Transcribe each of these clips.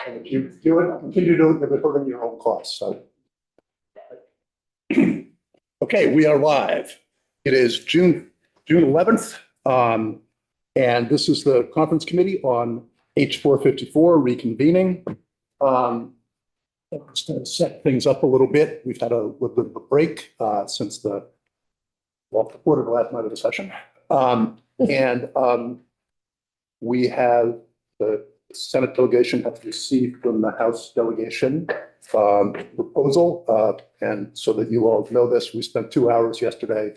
And if you do it, continue to do it, you're hurting your own costs, so. Okay, we are live. It is June 11th, and this is the conference committee on H.454 reconvening. Just to set things up a little bit, we've had a little bit of a break since before the last night of the session. We have the Senate delegation has received from the House delegation proposal. And so that you all know this, we spent 2 hours yesterday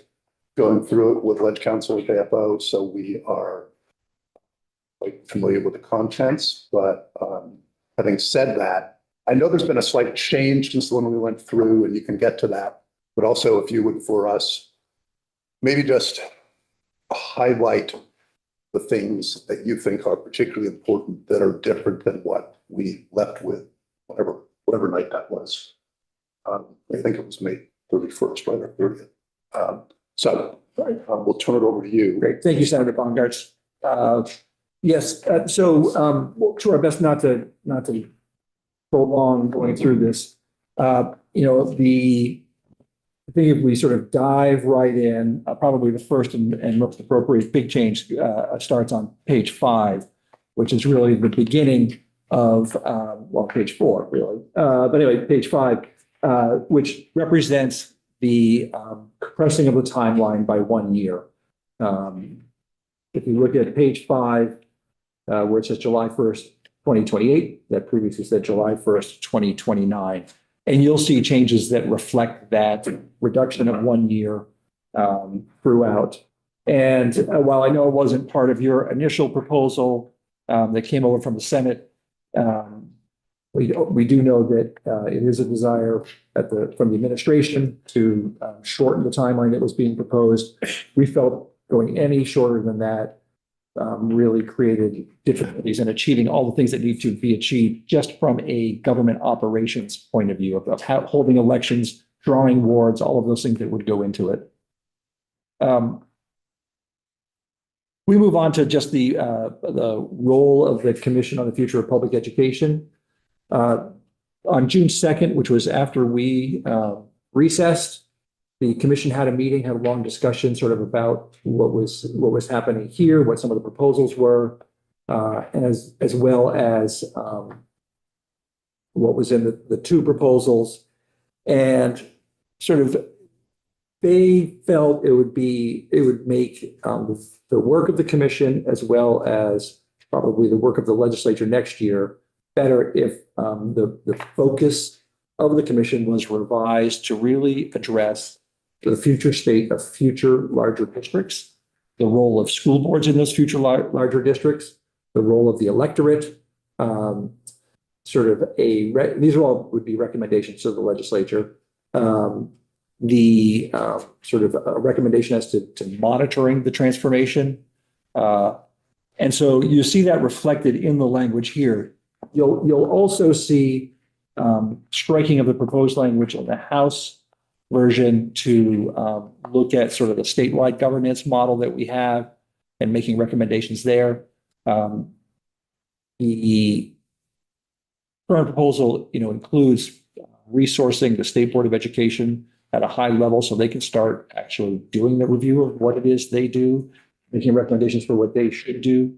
going through it with Ledge Counsel and AFO. So we are quite familiar with the contents. But having said that, I know there's been a slight change since the one we went through, and you can get to that. But also, if you would, for us, maybe just highlight the things that you think are particularly important that are different than what we left with, whatever night that was. I think it was May 31st, right, or 30th. We'll turn it over to you. Great. Thank you, Senator Baumgartz. Yes, we'll do our best not to prolong going through this. I think if we sort of dive right in, probably the first and most appropriate big change starts on page 5, which is really the beginning of, page 4, really. But anyway, page 5, which represents the compressing of the timeline by 1 year. If you look at page 5, where it says July 1st, 2028, that previously said July 1st, 2029. And you'll see changes that reflect that reduction of 1 year throughout. And while I know it wasn't part of your initial proposal that came over from the Senate, we do know that it is a desire from the administration to shorten the timeline that was being proposed. We felt going any shorter than that really created difficulties in achieving all the things that need to be achieved just from a government operations point of view of holding elections, drawing wards, all of those things that would go into it. We move on to just the role of the Commission on the Future of Public Education. On June 2nd, which was after we recessed, the commission had a meeting, had a long discussion sort of about what was happening here, what some of the proposals were, as well as what was in the two proposals. And sort of they felt it would make the work of the commission as well as probably the work of the legislature next year better if the focus of the commission was revised to really address the future state of future larger districts, the role of school boards in those future larger districts, the role of the electorate, these are all would be recommendations to the legislature. The sort of a recommendation as to monitoring the transformation. And so you see that reflected in the language here. You'll also see striking of the proposed language in the House version to look at sort of the statewide governance model that we have and making recommendations there. The current proposal, includes resourcing the State Board of Education at a high level so they can start actually doing the review of what it is they do, making recommendations for what they should do.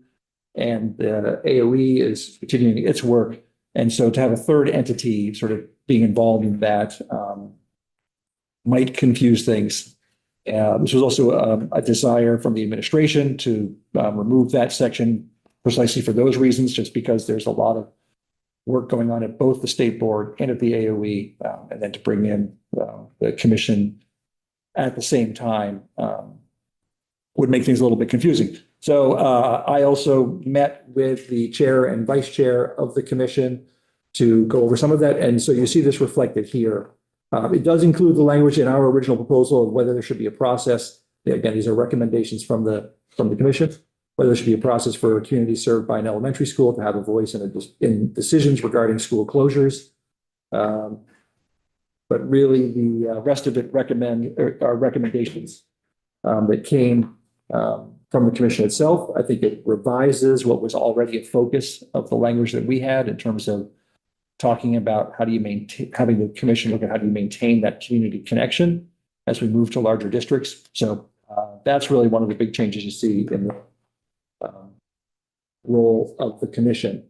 And the AOE is continuing its work. And so to have a third entity sort of being involved in that might confuse things. This was also a desire from the administration to remove that section precisely for those reasons, just because there's a lot of work going on at both the State Board and at the AOE, and then to bring in the commission at the same time would make things a little bit confusing. So I also met with the chair and vice chair of the commission to go over some of that. And so you see this reflected here. It does include the language in our original proposal of whether there should be a process. Again, these are recommendations from the commission, whether there should be a process for a community served by an elementary school to have a voice in decisions regarding school closures. But really the rest of it are recommendations that came from the commission itself. I think it revises what was already a focus of the language that we had in terms of talking about how do you maintain, having the commission look at how do you maintain that community connection as we move to larger districts. So that's really one of the big changes you see in the role of the commission.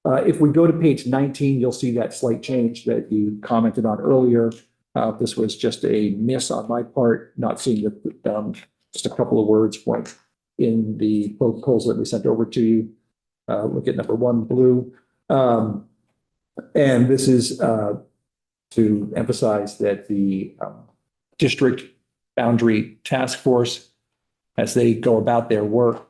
If we go to page 19, you'll see that slight change that you commented on earlier. This was just a miss on my part, not seeing the, just a couple of words weren't in the proposal that we sent over to you. Look at number 1, blue. And this is to emphasize that the district boundary task force, as they go about their work,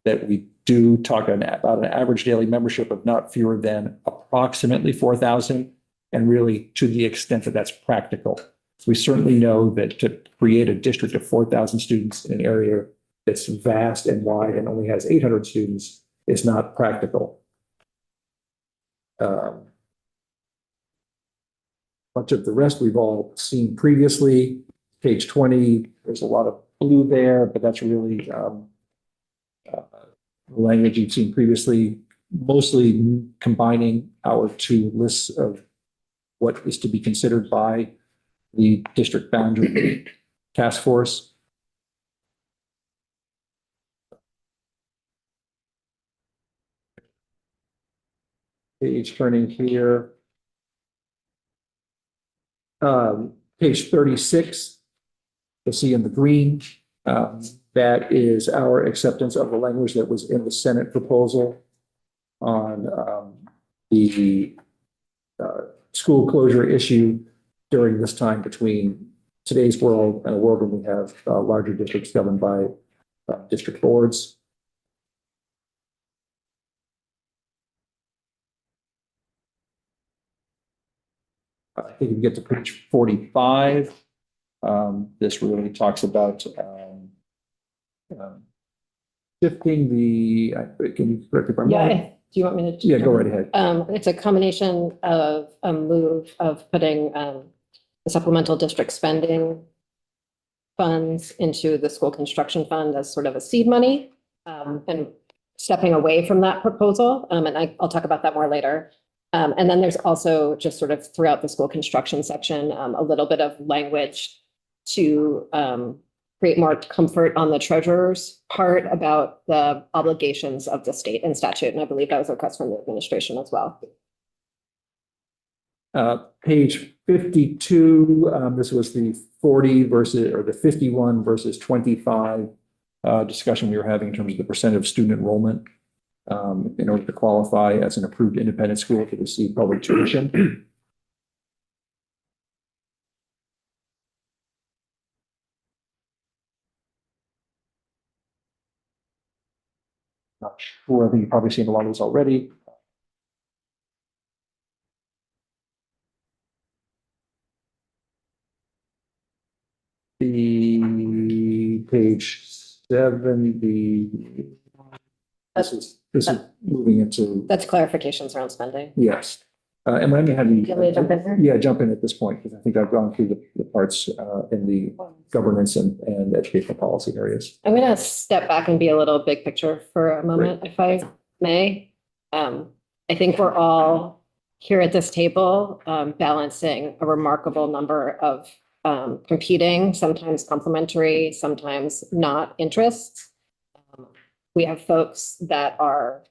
that we do talk about an average daily membership of not fewer than approximately 4,000, and really to the extent that that's practical. So we certainly know that to create a district of 4,000 students in an area that's vast and wide and only has 800 students is not practical. Much of the rest we've all seen previously. Page 20, there's a lot of blue there, but that's really language you've seen previously, mostly combining our 2 lists of what is to be considered by the district boundary task force. Page turning here. Page 36, you'll see in the green, that is our acceptance of the language that was in the Senate proposal on the school closure issue during this time between today's world and a world when we have larger districts governed by district boards. I think we get to page 45. This really talks about shifting the, can you correct if I'm wrong? Yeah, do you want me to? Yeah, go right ahead. It's a combination of a move of putting the supplemental district spending funds into the school construction fund as sort of a seed money, and stepping away from that proposal. And I'll talk about that more later. And then there's also just sort of throughout the school construction section, a little bit of language to create more comfort on the treasurer's part about the obligations of the state and statute. And I believe that was a request from the administration as well. Page 52, this was the 40 versus, or the 51 versus 25 discussion we were having in terms of the percent of student enrollment in order to qualify as an approved independent school to receive public tuition. Not sure, I think you've probably seen a lot of this already. The page 70. This is moving into. That's clarifications around spending. Yes. And let me have you. Do you want me to jump in here? Yeah, jump in at this point, because I think I've gone through the parts in the governance and educational policy areas. I'm going to step back and be a little big picture for a moment, if I may. I think we're all here at this table balancing a remarkable number of competing, sometimes complementary, sometimes not interests. We have folks that are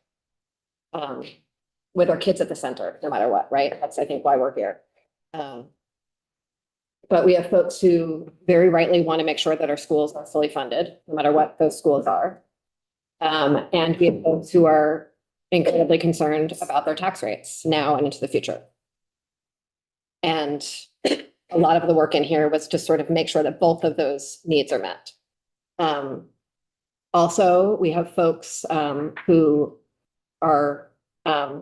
with our kids at the center, no matter what, right? That's, I think, why we're here. But we have folks who very rightly want to make sure that our schools are fully funded, no matter what those schools are. And we have folks who are incredibly concerned about their tax rates now and into the future. And a lot of the work in here was to sort of make sure that both of those needs are met. Also, we have folks who are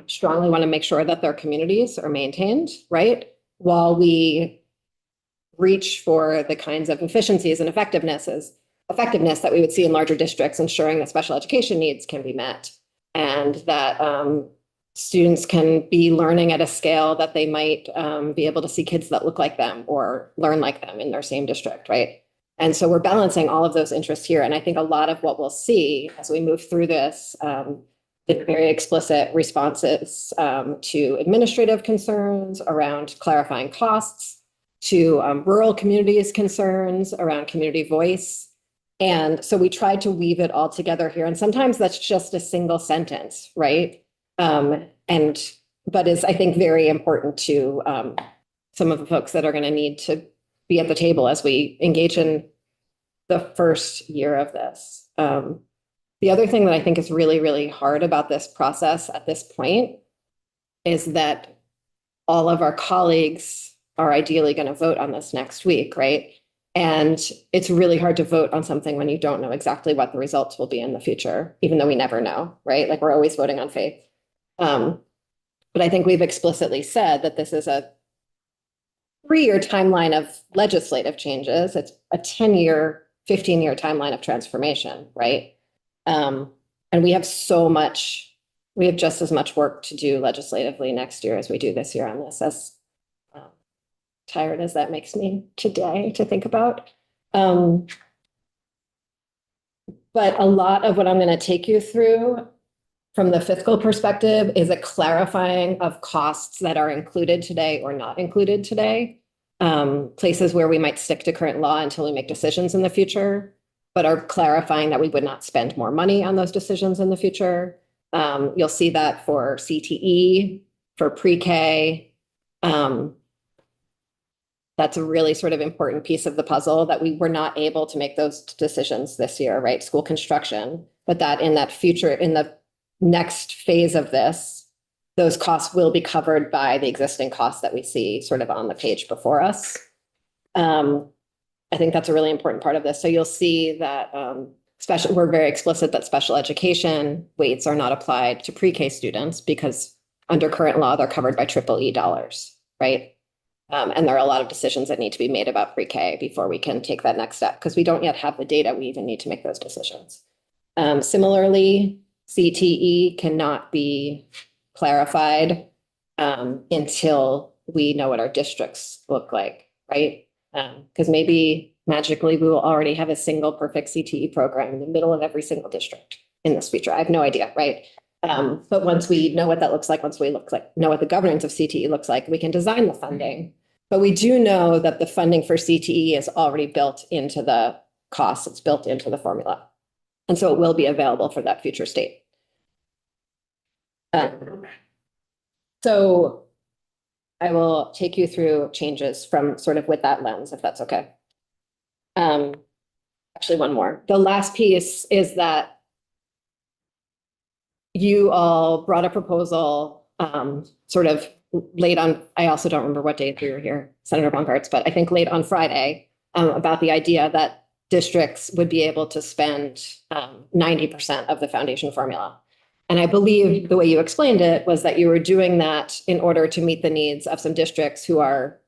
strongly want to make sure that their communities are maintained, right? While we reach for the kinds of efficiencies and effectiveness that we would see in larger districts, ensuring that special education needs can be met and that students can be learning at a scale that they might be able to see kids that look like them or learn like them in their same district, right? And so we're balancing all of those interests here. And I think a lot of what we'll see as we move through this, the very explicit responses to administrative concerns around clarifying costs, to rural communities' concerns around community voice. And so we tried to weave it all together here. And sometimes that's just a single sentence, right? But is, I think, very important to some of the folks that are going to need to be at the table as we engage in the first year of this. The other thing that I think is really, really hard about this process at this point is that all of our colleagues are ideally going to vote on this next week, right? And it's really hard to vote on something when you don't know exactly what the results will be in the future, even though we never know, right? Like we're always voting on faith. But I think we've explicitly said that this is a 3-year timeline of legislative changes. It's a 10-year, 15-year timeline of transformation, right? And we have just as much work to do legislatively next year as we do this year on this, as tired as that makes me today to think about. But a lot of what I'm going to take you through from the fiscal perspective is a clarifying of costs that are included today or not included today. Places where we might stick to current law until we make decisions in the future, but are clarifying that we would not spend more money on those decisions in the future. You'll see that for CTE, for pre-K. That's a really sort of important piece of the puzzle that we were not able to make those decisions this year, right? School construction, but that in that future, in the next phase of this, those costs will be covered by the existing costs that we see sort of on the page before us. I think that's a really important part of this. So you'll see that we're very explicit that special education weights are not applied to pre-K students because under current law, they're covered by EEE dollars, right? And there are a lot of decisions that need to be made about pre-K before we can take that next step because we don't yet have the data we even need to make those decisions. Similarly, CTE cannot be clarified until we know what our districts look like, right? Because maybe magically we will already have a single perfect CTE program in the middle of every single district in this future. I have no idea, right? But once we know what that looks like, once we know what the governance of CTE looks like, we can design the funding. But we do know that the funding for CTE is already built into the costs. It's built into the formula. And so it will be available for that future state. So I will take you through changes from sort of with that lens, if that's okay. Actually, one more. The last piece is that you all brought a proposal sort of late on, I also don't remember what day you were here, Senator Bongartz, but I think late on Friday about the idea that districts would be able to spend 90% of the foundation formula. And I believe the way you explained it was that you were doing that in order to meet the needs of some districts who are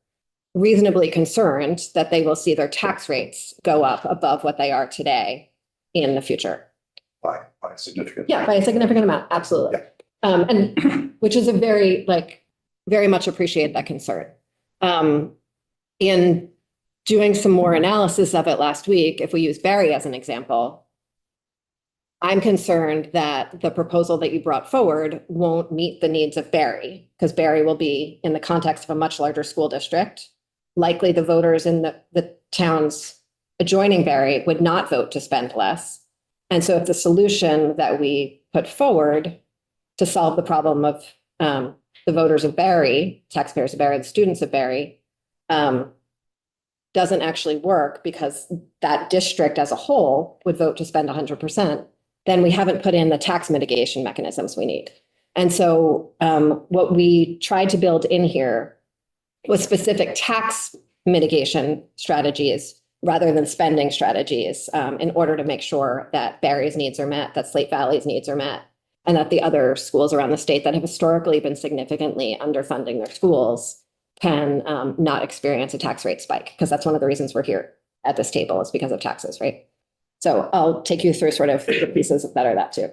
reasonably concerned that they will see their tax rates go up above what they are today in the future. By a significant. Yeah, by a significant amount, absolutely. Yeah. And which is a very much appreciate that concern. In doing some more analysis of it last week, if we use Barry as an example, I'm concerned that the proposal that you brought forward won't meet the needs of Barry, because Barry will be in the context of a much larger school district. Likely the voters in the towns adjoining Barry would not vote to spend less. And so if the solution that we put forward to solve the problem of the voters of Barry, taxpayers of Barry, the students of Barry, doesn't actually work because that district as a whole would vote to spend 100%, then we haven't put in the tax mitigation mechanisms we need. And so what we tried to build in here was specific tax mitigation strategies rather than spending strategies in order to make sure that Barry's needs are met, that Slate Valley's needs are met, and that the other schools around the state that have historically been significantly underfunding their schools can not experience a tax rate spike, because that's one of the reasons we're here at this table is because of taxes, right? So I'll take you through sort of the pieces that are that too.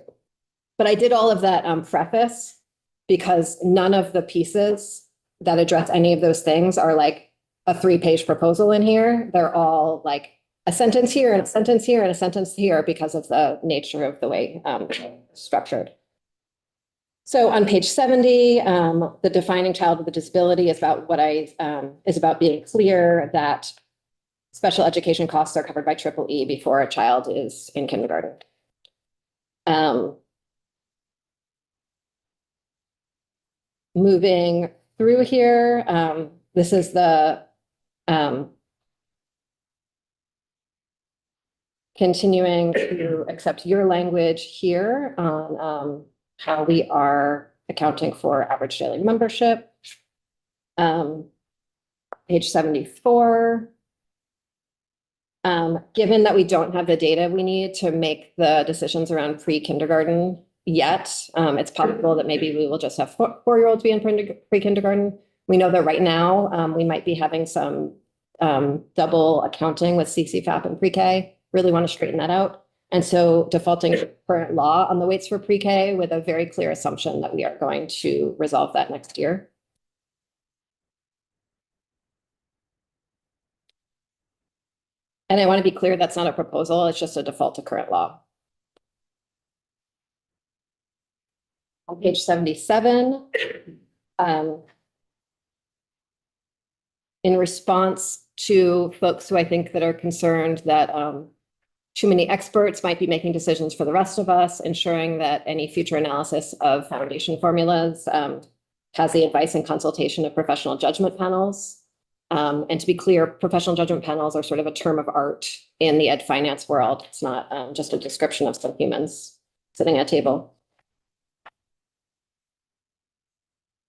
But I did all of that preface because none of the pieces that address any of those things are like a 3-page proposal in here. They're all like a sentence here and a sentence here and a sentence here because of the nature of the way it's structured. So on page 70, the defining child with a disability is about is about being clear that special education costs are covered by EEE before a child is in kindergarten. Moving through here, this is the continuing to accept your language here on how we are accounting for average daily membership. Page 74. Given that we don't have the data we need to make the decisions around pre-kindergarten yet, it's possible that maybe we will just have four-year-olds be in pre-kindergarten. We know that right now we might be having some double accounting with CCFAP and pre-K. Really want to straighten that out. And so defaulting to current law on the weights for pre-K with a very clear assumption that we are going to resolve that next year. And I want to be clear, that's not a proposal, it's just a default to current law. On page 77, in response to folks who I think that are concerned that too many experts might be making decisions for the rest of us, ensuring that any future analysis of foundation formulas has the advice and consultation of professional judgment panels. And to be clear, professional judgment panels are sort of a term of art in the ed finance world. It's not just a description of some humans sitting at a table.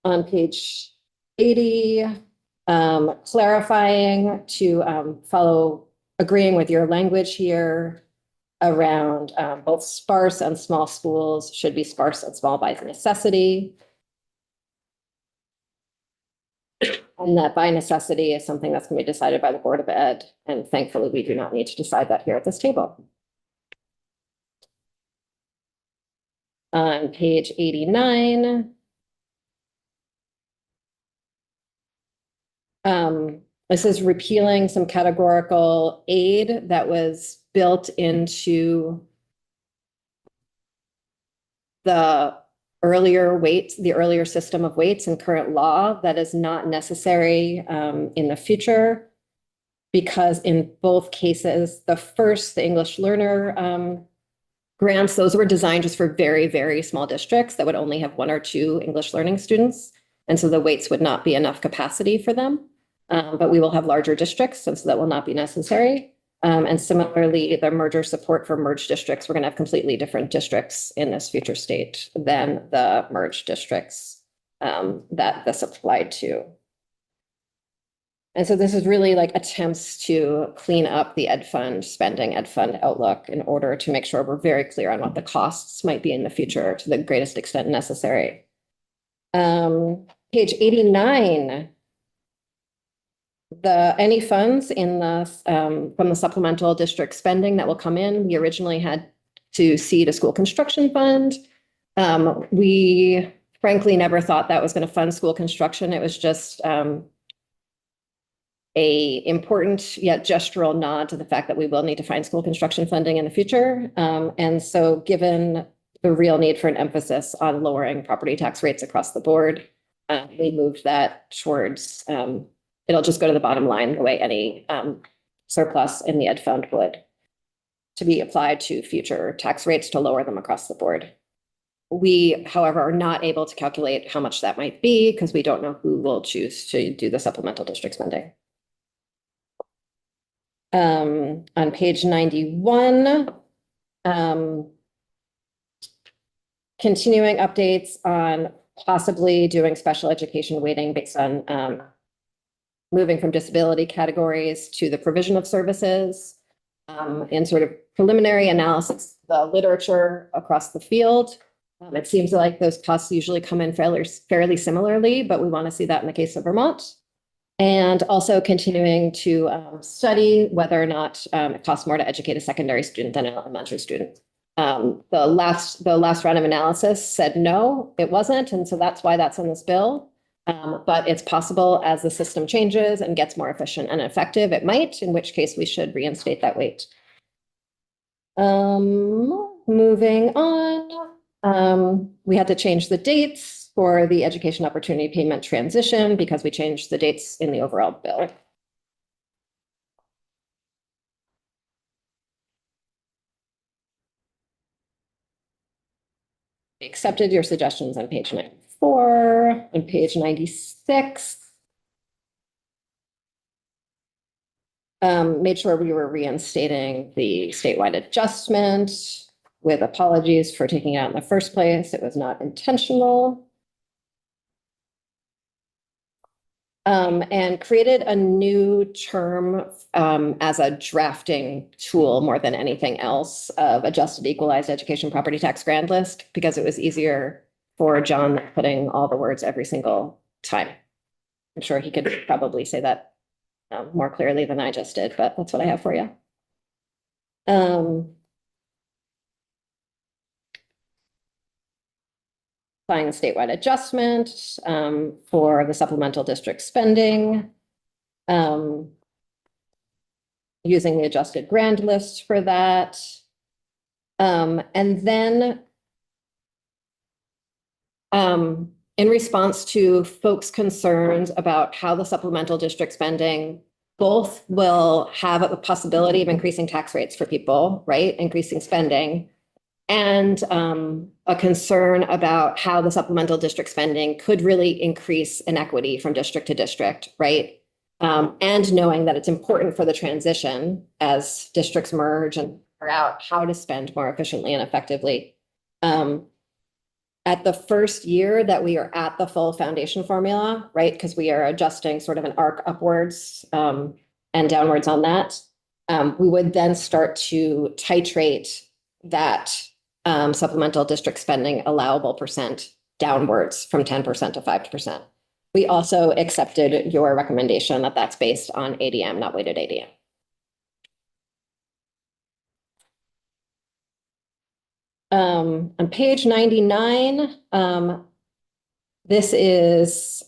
On page 80, clarifying to agreeing with your language here around both sparse and small schools should be sparse and small by necessity. And that by necessity is something that's going to be decided by the Board of Ed. And thankfully, we do not need to decide that here at this table. On page 89, this is repealing some categorical aid that was built into the earlier system of weights in current law that is not necessary in the future, because in both cases, the English learner grants, those were designed just for very, very small districts that would only have 1 or 2 English learning students. And so the weights would not be enough capacity for them. But we will have larger districts, and so that will not be necessary. And similarly, the merger support for merged districts, we're going to have completely different districts in this future state than the merged districts that this applied to. And so this is really like attempts to clean up the ed fund spending, ed fund outlook in order to make sure we're very clear on what the costs might be in the future to the greatest extent necessary. Page 89. Any funds in the from the supplemental district spending that will come in, we originally had to seed a school construction fund. We frankly never thought that was going to fund school construction. It was just a important yet gestural nod to the fact that we will need to find school construction funding in the future. And so given the real need for an emphasis on lowering property tax rates across the board, we moved that towards it'll just go to the bottom line the way any surplus in the ed fund would, to be applied to future tax rates to lower them across the board. We, however, are not able to calculate how much that might be because we don't know who will choose to do the supplemental district spending. On page 91, continuing updates on possibly doing special education weighting based on moving from disability categories to the provision of services, in sort of preliminary analysis, the literature across the field. It seems like those costs usually come in fairly similarly, but we want to see that in the case of Vermont. And also continuing to study whether or not it costs more to educate a secondary student than an elementary student. The last round of analysis said no, it wasn't. And so that's why that's in this bill. But it's possible as the system changes and gets more efficient and effective, it might, in which case we should reinstate that weight. Moving on, we had to change the dates for the education opportunity payment transition because we changed the dates in the overall bill. We accepted your suggestions on page 94, on page 96. Made sure we were reinstating the statewide adjustment with apologies for taking it out in the first place. It was not intentional. And created a new term as a drafting tool more than anything else of adjusted equalized education property tax grand list because it was easier for John than putting all the words every single time. I'm sure he could probably say that more clearly than I just did, but that's what I have for you. Applying the statewide adjustment for the supplemental district spending. Using the adjusted grand list for that. And then in response to folks' concerns about how the supplemental district spending both will have a possibility of increasing tax rates for people, right? Increasing spending. And a concern about how the supplemental district spending could really increase inequity from district to district, right? And knowing that it's important for the transition as districts merge and figure out how to spend more efficiently and effectively. At the first year that we are at the full foundation formula, right? Because we are adjusting sort of an arc upwards and downwards on that. We would then start to titrate that supplemental district spending allowable percent downwards from 10% to 5%. We also accepted your recommendation that that's based on ADM, not weighted ADM. On page 99, this is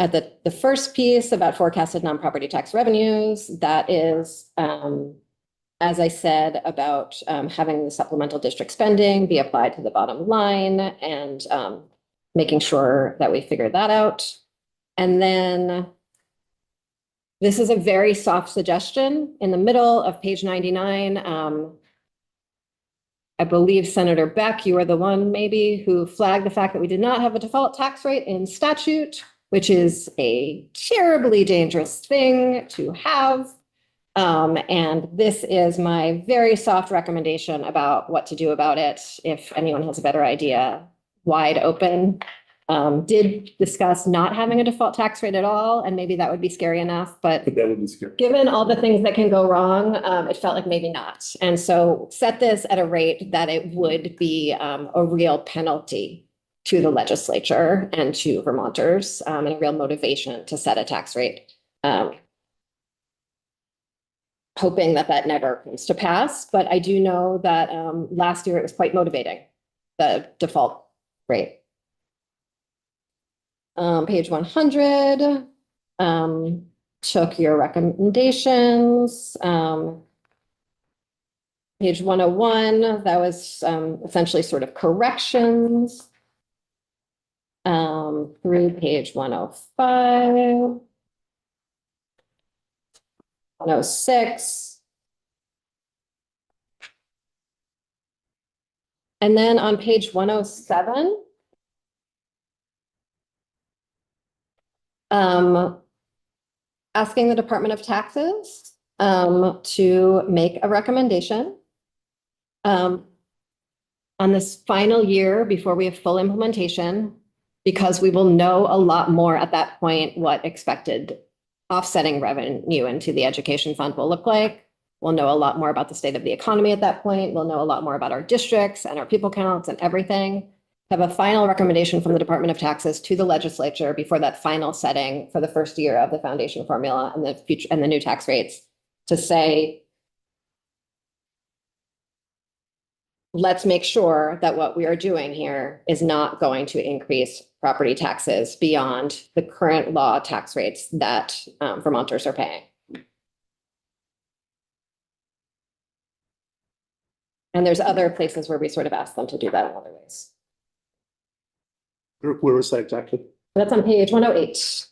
at the first piece about forecasted non-property tax revenues. That is, as I said, about having the supplemental district spending be applied to the bottom line and making sure that we figure that out. And then this is a very soft suggestion in the middle of page 99. I believe Senator Beck, you were the one maybe who flagged the fact that we did not have a default tax rate in statute, which is a terribly dangerous thing to have. And this is my very soft recommendation about what to do about it. If anyone has a better idea, wide open. Did discuss not having a default tax rate at all, and maybe that would be scary enough, but That would be scary. given all the things that can go wrong, it felt like maybe not. And so set this at a rate that it would be a real penalty to the legislature and to Vermonters, and a real motivation to set a tax rate. Hoping that that never comes to pass, but I do know that last year it was quite motivating, the default rate. Page 100, took your recommendations. Page 101, that was essentially sort of corrections. Through page 105. 106. And then on page 107, asking the Department of Taxes to make a recommendation on this final year before we have full implementation, because we will know a lot more at that point what expected offsetting revenue into the education fund will look like. We'll know a lot more about the state of the economy at that point. We'll know a lot more about our districts and our people counts and everything. Have a final recommendation from the Department of Taxes to the legislature before that final setting for the first year of the foundation formula and the future and the new tax rates to say, let's make sure that what we are doing here is not going to increase property taxes beyond the current law tax rates that Vermonters are paying. And there's other places where we sort of ask them to do that in other ways. Where was that exactly? That's on page 108.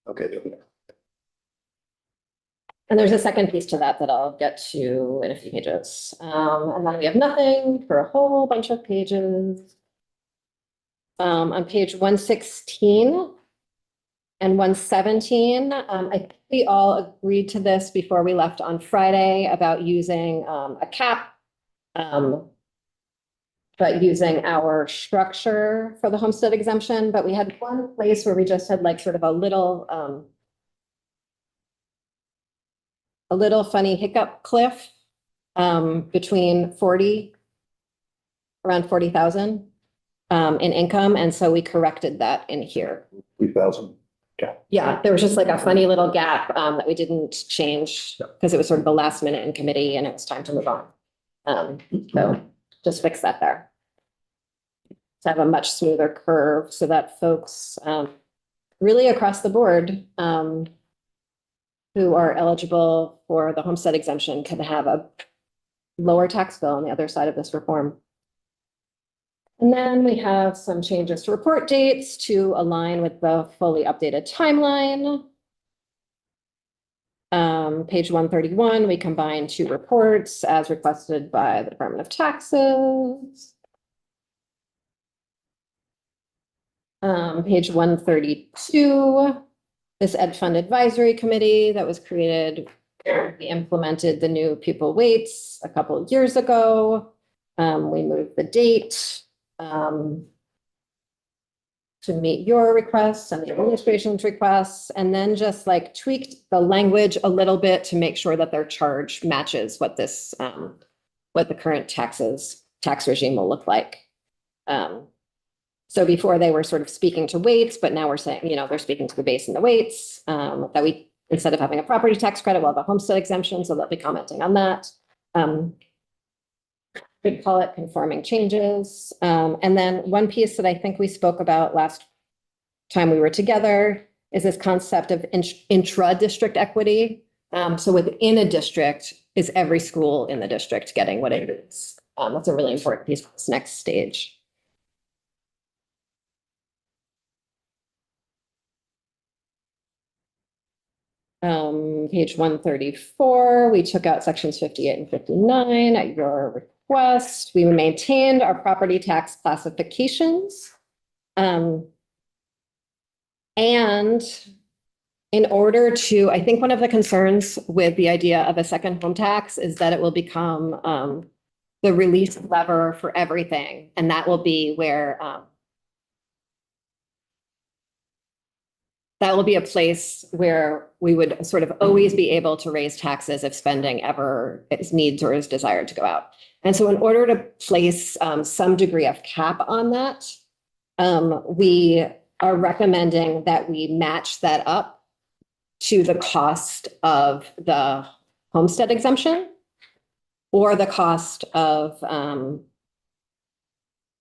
Okay, there we go. And there's a second piece to that that I'll get to in a few pages. And then we have nothing for a whole bunch of pages. On page 116 and 117, I think we all agreed to this before we left on Friday about using a cap, but using our structure for the homestead exemption. But we had one place where we just had like sort of a little funny hiccup cliff between around 40,000 in income. And so we corrected that in here. 3,000. Yeah, there was just like a funny little gap that we didn't change because it was sort of the last minute in committee and it was time to move on. So just fix that there. To have a much smoother curve so that folks really across the board who are eligible for the homestead exemption can have a lower tax bill on the other side of this reform. And then we have some changes to report dates to align with the fully updated timeline. Page 131, we combine two reports as requested by the Department of Taxes. Page 132, this Ed Fund Advisory Committee that was created, we implemented the new pupil weights a couple of years ago. We moved the date to meet your requests and the administration's requests, and then just like tweaked the language a little bit to make sure that their charge matches what this, what the current tax regime will look like. So before they were sort of speaking to weights, but now we're saying, you know, they're speaking to the base and the weights, that we, instead of having a property tax credit, we'll have a homestead exemption, so they'll be commenting on that. Could call it conforming changes. And then one piece that I think we spoke about last time we were together is this concept of intra-district equity. So within a district, is every school in the district getting what it is? That's a really important piece for this next stage. Page 134, we took out sections 58 and 59 at your request. We maintained our property tax classifications. And in order to, I think one of the concerns with the idea of a second home tax is that it will become the release lever for everything. And that will be where that will be a place where we would sort of always be able to raise taxes if spending ever needs or is desired to go out. And so in order to place some degree of cap on that, we are recommending that we match that up to the cost of the homestead exemption or the cost of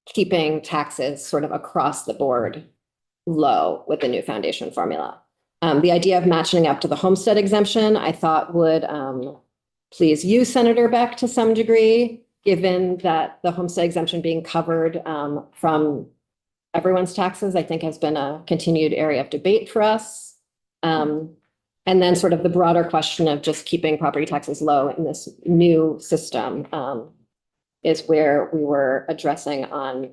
keeping taxes sort of across the board low with the new foundation formula. The idea of matching up to the homestead exemption, I thought would please you, Senator Beck, to some degree, given that the homestead exemption being covered from everyone's taxes, I think has been a continued area of debate for us. And then sort of the broader question of just keeping property taxes low in this new system is where we were addressing on.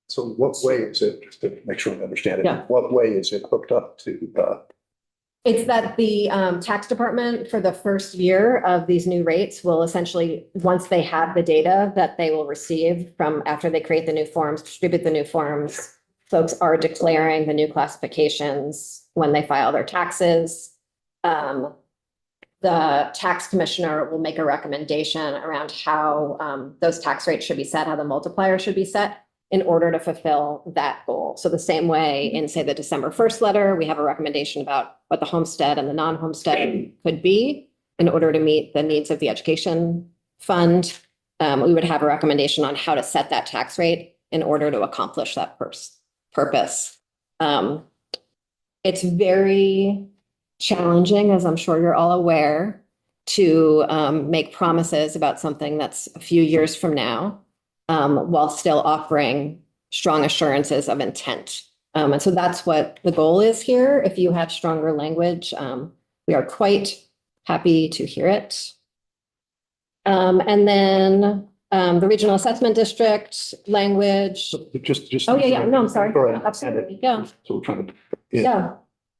So what way is it, just to make sure I understand it, Yeah. what way is it hooked up to, It's that the tax department for the first year of these new rates will essentially, once they have the data that they will receive from after they create the new forms, distribute the new forms, folks are declaring the new classifications when they file their taxes. The tax commissioner will make a recommendation around how those tax rates should be set, how the multiplier should be set in order to fulfill that goal. So the same way in, say, the December 1st letter, we have a recommendation about what the homestead and the non-homestead could be in order to meet the needs of the education fund, we would have a recommendation on how to set that tax rate in order to accomplish that purpose. It's very challenging, as I'm sure you're all aware, to make promises about something that's a few years from now, while still offering strong assurances of intent. And so that's what the goal is here. If you have stronger language, we are quite happy to hear it. And then the regional assessment district language. Just. Oh, yeah, no, I'm sorry. Correct. Absolutely, yeah, So we're trying to. yeah.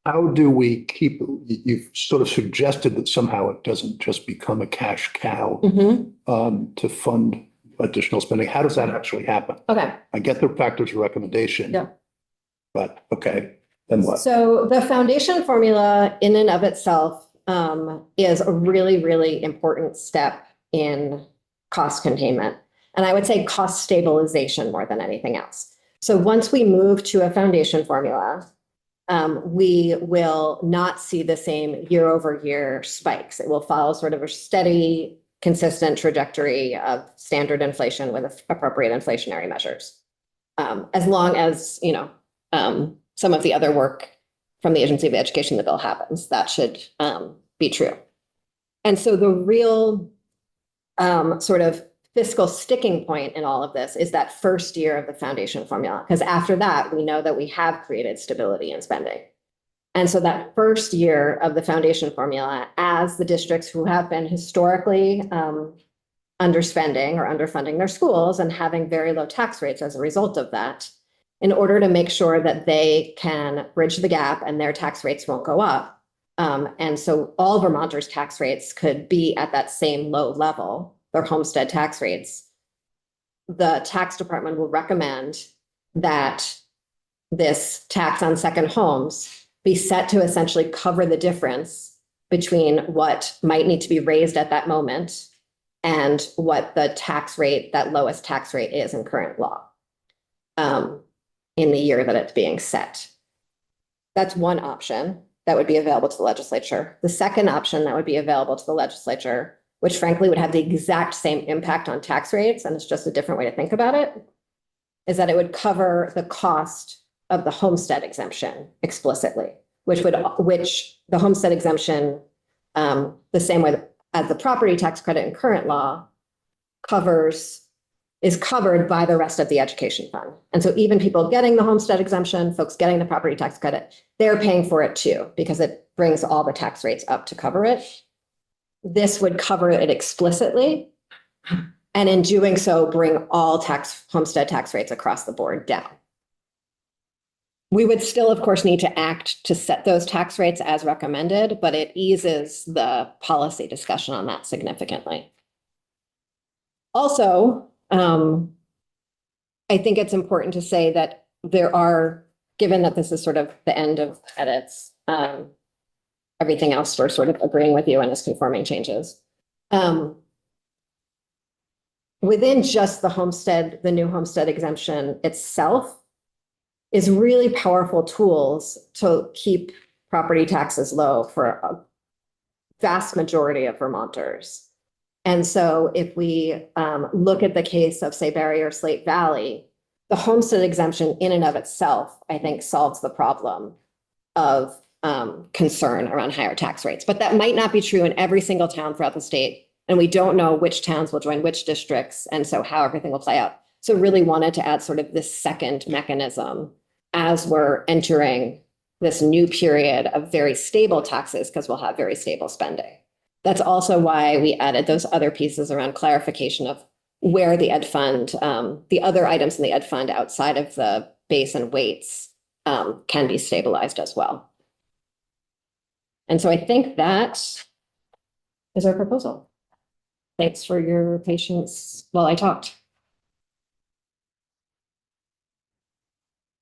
How do we keep, you've sort of suggested that somehow it doesn't just become a cash cow to fund additional spending. How does that actually happen? Okay. I get the factors of recommendation. Yeah. But okay, then what? So the foundation formula in and of itself is a really, really important step in cost containment. And I would say cost stabilization more than anything else. So once we move to a foundation formula, we will not see the same year over year spikes. It will follow sort of a steady, consistent trajectory of standard inflation with appropriate inflationary measures. As long as, some of the other work from the Agency of Education, the bill happens, that should be true. And so the real sort of fiscal sticking point in all of this is that first year of the foundation formula, because after that, we know that we have created stability in spending. And so that first year of the foundation formula, as the districts who have been historically underspending or underfunding their schools and having very low tax rates as a result of that, in order to make sure that they can bridge the gap and their tax rates won't go up. And so all Vermonters' tax rates could be at that same low level, their homestead tax rates. The tax department will recommend that this tax on second homes be set to essentially cover the difference between what might need to be raised at that moment and what the tax rate, that lowest tax rate is in current law in the year that it's being set. That's one option that would be available to the legislature. The second option that would be available to the legislature, which frankly would have the exact same impact on tax rates, and it's just a different way to think about it, is that it would cover the cost of the homestead exemption explicitly, which the homestead exemption, the same way as the property tax credit in current law, is covered by the rest of the education fund. And so even people getting the homestead exemption, folks getting the property tax credit, they're paying for it too, because it brings all the tax rates up to cover it. This would cover it explicitly, and in doing so, bring all homestead tax rates across the board down. We would still, of course, need to act to set those tax rates as recommended, but it eases the policy discussion on that significantly. Also, I think it's important to say that there are, given that this is sort of the end of edits, everything else we're sort of agreeing with you and is conforming changes. Within just the new homestead exemption itself is really powerful tools to keep property taxes low for a vast majority of Vermonters. And so if we look at the case of, say, Barry or Slate Valley, the homestead exemption in and of itself, I think, solves the problem of concern around higher tax rates. But that might not be true in every single town throughout the state. And we don't know which towns will join which districts, and so how everything will play out. So really wanted to add sort of this second mechanism as we're entering this new period of very stable taxes, because we'll have very stable spending. That's also why we added those other pieces around clarification of where the ed fund, the other items in the ed fund outside of the base and weights can be stabilized as well. And so I think that is our proposal. Thanks for your patience while I talked.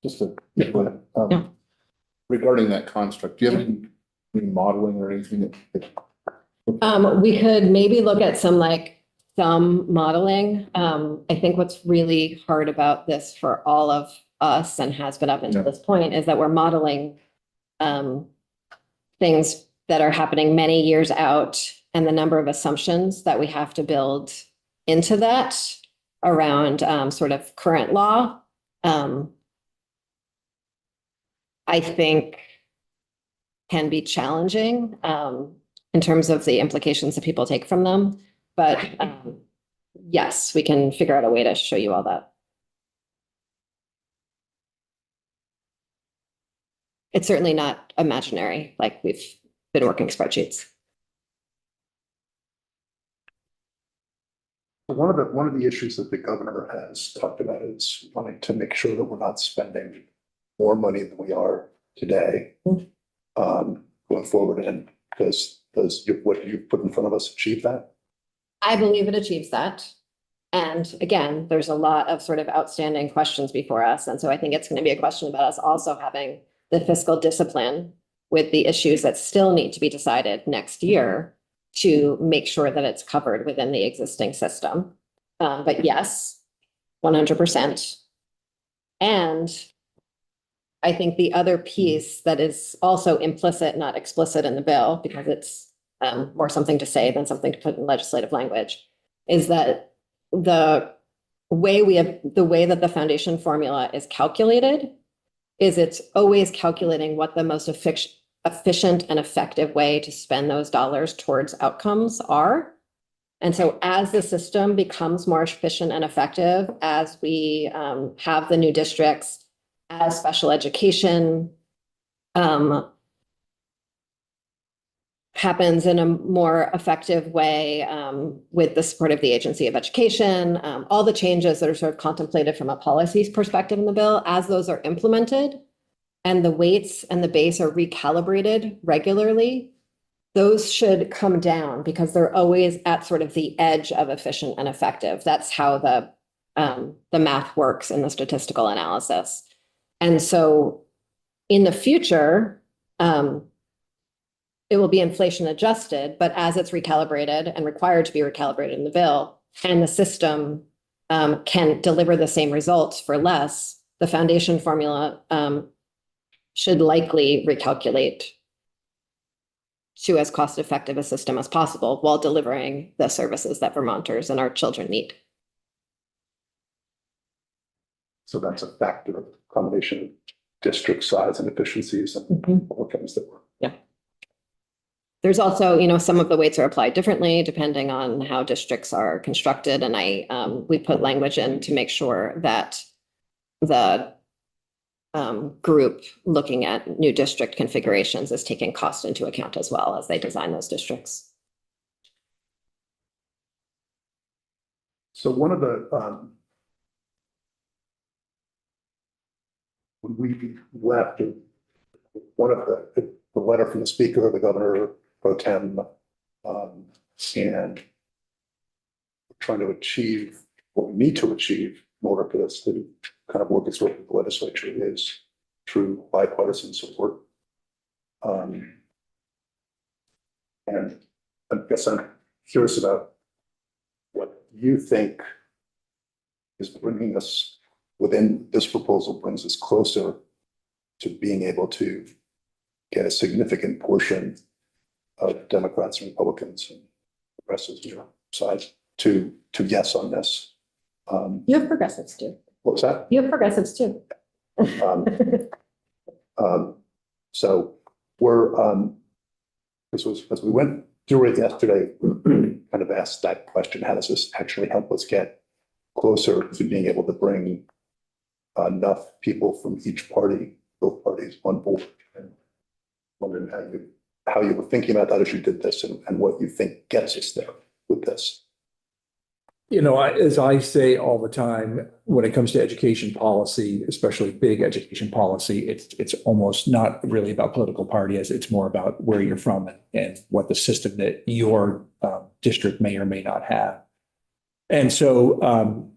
Just a Yeah. regarding that construct, do you have any modeling or anything that? We could maybe look at some modeling. I think what's really hard about this for all of us and has been up until this point is that we're modeling things that are happening many years out and the number of assumptions that we have to build into that around sort of current law, I think can be challenging in terms of the implications that people take from them. But yes, we can figure out a way to show you all that. It's certainly not imaginary, like we've been working spreadsheets. One of the issues that the governor has talked about is wanting to make sure that we're not spending more money than we are today. Going forward, and does what you put in front of us achieve that? I believe it achieves that. And again, there's a lot of sort of outstanding questions before us. And so I think it's going to be a question about us also having the fiscal discipline with the issues that still need to be decided next year to make sure that it's covered within the existing system. But yes, 100%. And I think the other piece that is also implicit, not explicit in the bill, because it's more something to say than something to put in legislative language, is that the way that the foundation formula is calculated is it's always calculating what the most efficient and effective way to spend those dollars towards outcomes are. And so as the system becomes more efficient and effective, as we have the new districts, as special education happens in a more effective way with the support of the Agency of Education, all the changes that are sort of contemplated from a policy perspective in the bill, as those are implemented and the weights and the base are recalibrated regularly, those should come down because they're always at sort of the edge of efficient and effective. That's how the math works in the statistical analysis. And so in the future, it will be inflation adjusted, but as it's recalibrated and required to be recalibrated in the bill, and the system can deliver the same results for less, the foundation formula should likely recalculate to as cost-effective a system as possible while delivering the services that Vermonters and our children need. So that's a factor of combination of district size and efficiencies and all the things that were. Yeah. There's also, some of the weights are applied differently depending on how districts are constructed. And we put language in to make sure that the group looking at new district configurations is taking cost into account as well as they design those districts. So one of the, when we left, one of the letter from the speaker, the governor pro tem, and we're trying to achieve what we need to achieve in order for this to kind of work its way through the legislature is through bipartisan support. And I guess I'm curious about what you think is bringing us within this proposal, brings us closer to being able to get a significant portion of Democrats and Republicans and progressives side to yes on this. You have progressives too. What was that? You have progressives too. So we're as we went through it yesterday, kind of asked that question: how does this actually help us get closer to being able to bring enough people from each party, both parties, on board? And wondering how you were thinking about that as you did this, and what you think gets us there with this. As I say all the time, when it comes to education policy, especially big education policy, it's almost not really about political party, as it's more about where you're from and what the system that your district may or may not have. And so,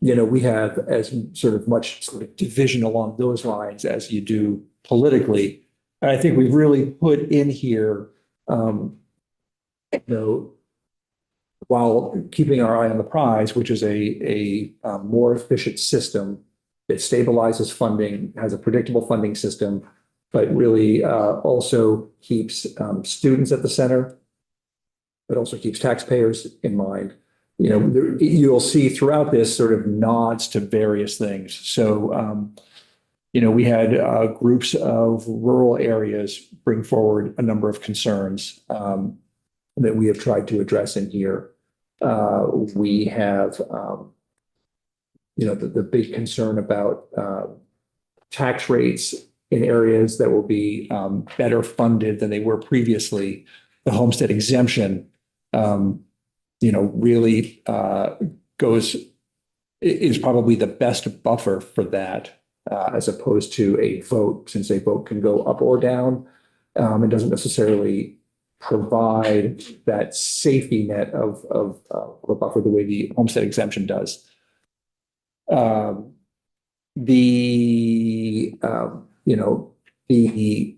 we have as sort of much sort of division along those lines as you do politically. And I think we've really put in here, while keeping our eye on the prize, which is a more efficient system that stabilizes funding, has a predictable funding system, but really also keeps students at the center but also keeps taxpayers in mind. You know, you'll see throughout this sort of nods to various things. So, you know, we had groups of rural areas bring forward a number of concerns that we have tried to address in here. We have, you know, the big concern about tax rates in areas that will be better funded than they were previously. The homestead exemption, you know, really is probably the best buffer for that, as opposed to a vote, since a vote can go up or down. It doesn't necessarily provide that safety net of a buffer the way the homestead exemption does. You know, the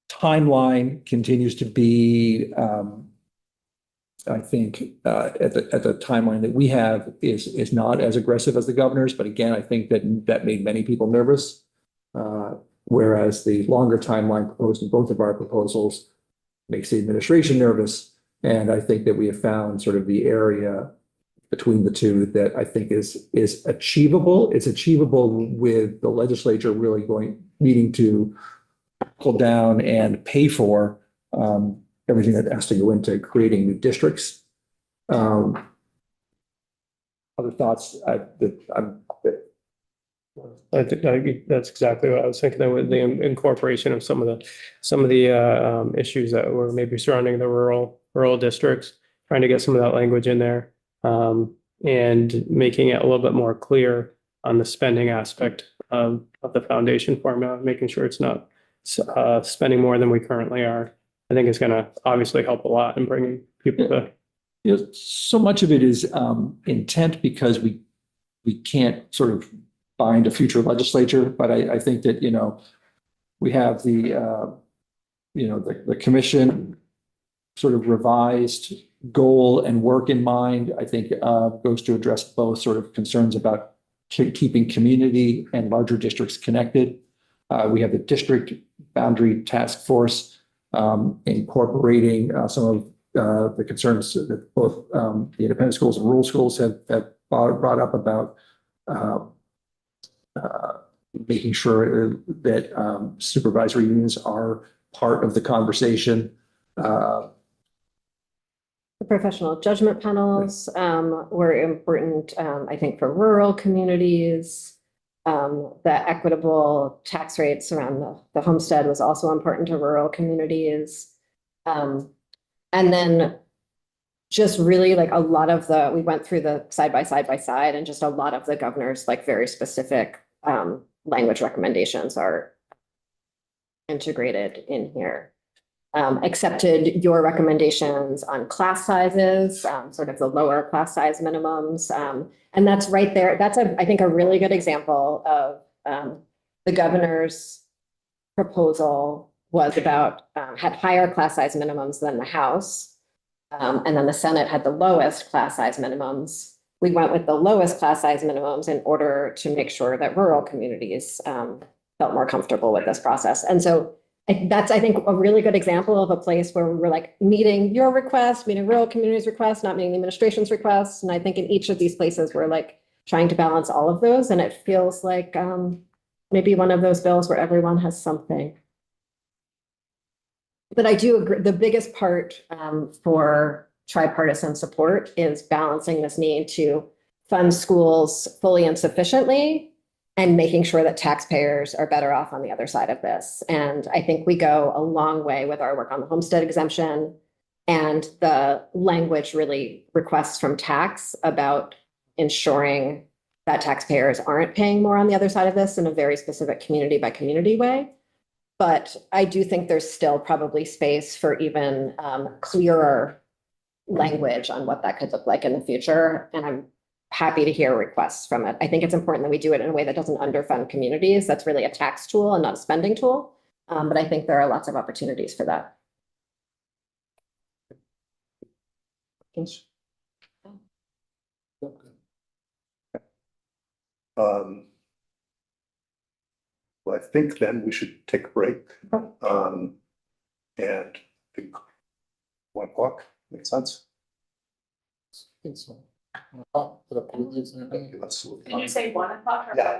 timeline continues to be, I think, at the timeline that we have is not as aggressive as the governor's, but again, I think that made many people nervous. Whereas the longer timeline proposed in both of our proposals makes the administration nervous. And I think that we have found sort of the area between the two that I think is achievable. It's achievable with the legislature really needing to pull down and pay for everything that has to go into creating new districts. Other thoughts? I think that's exactly what I was thinking, with the incorporation of some of the issues that were maybe surrounding the rural districts, trying to get some of that language in there, and making it a little bit more clear on the spending aspect of the foundation formula, making sure it's not spending more than we currently are. I think it's going to obviously help a lot in bringing people to. You know, so much of it is intent because we can't sort of bind a future legislature, but I think that, you know, we have the you know, the commission sort of revised goal and work in mind. I think goes to address both sort of concerns about keeping community and larger districts connected. We have the district boundary task force incorporating some of the concerns that both the independent schools and rural schools have brought up about making sure that supervisory unions are part of the conversation. The professional judgment panels were important, I think, for rural communities. The equitable tax rates around the homestead was also important to rural communities. And then just really like a lot of we went through the side by side and just a lot of the governor's like very specific language recommendations are integrated in here. Accepted your recommendations on class sizes, sort of the lower class size minimums. And that's right there. That's I think a really good example of the governor's proposal was about had higher class size minimums than the House. And then the Senate had the lowest class size minimums. We went with the lowest class size minimums in order to make sure that rural communities felt more comfortable with this process. And so that's, I think, a really good example of a place where we were like meeting your request, meeting rural communities' requests, not meeting the administration's requests. And I think in each of these places, we're like trying to balance all of those. And it feels like maybe one of those bills where everyone has something. But I do agree, the biggest part for tripartisan support is balancing this need to fund schools fully and sufficiently and making sure that taxpayers are better off on the other side of this. And I think we go a long way with our work on the homestead exemption and the language really requests from tax about ensuring that taxpayers aren't paying more on the other side of this in a very specific community by community way. But I do think there's still probably space for even clearer language on what that could look like in the future. And I'm happy to hear requests from it. I think it's important that we do it in a way that doesn't underfund communities. That's really a tax tool and not a spending tool. But I think there are lots of opportunities for that. Well, I think then we should take a break. And I think 1 o'clock. Makes sense? Think so. Put up the- Thank you. That's. Did you say 1 o'clock or? Yeah,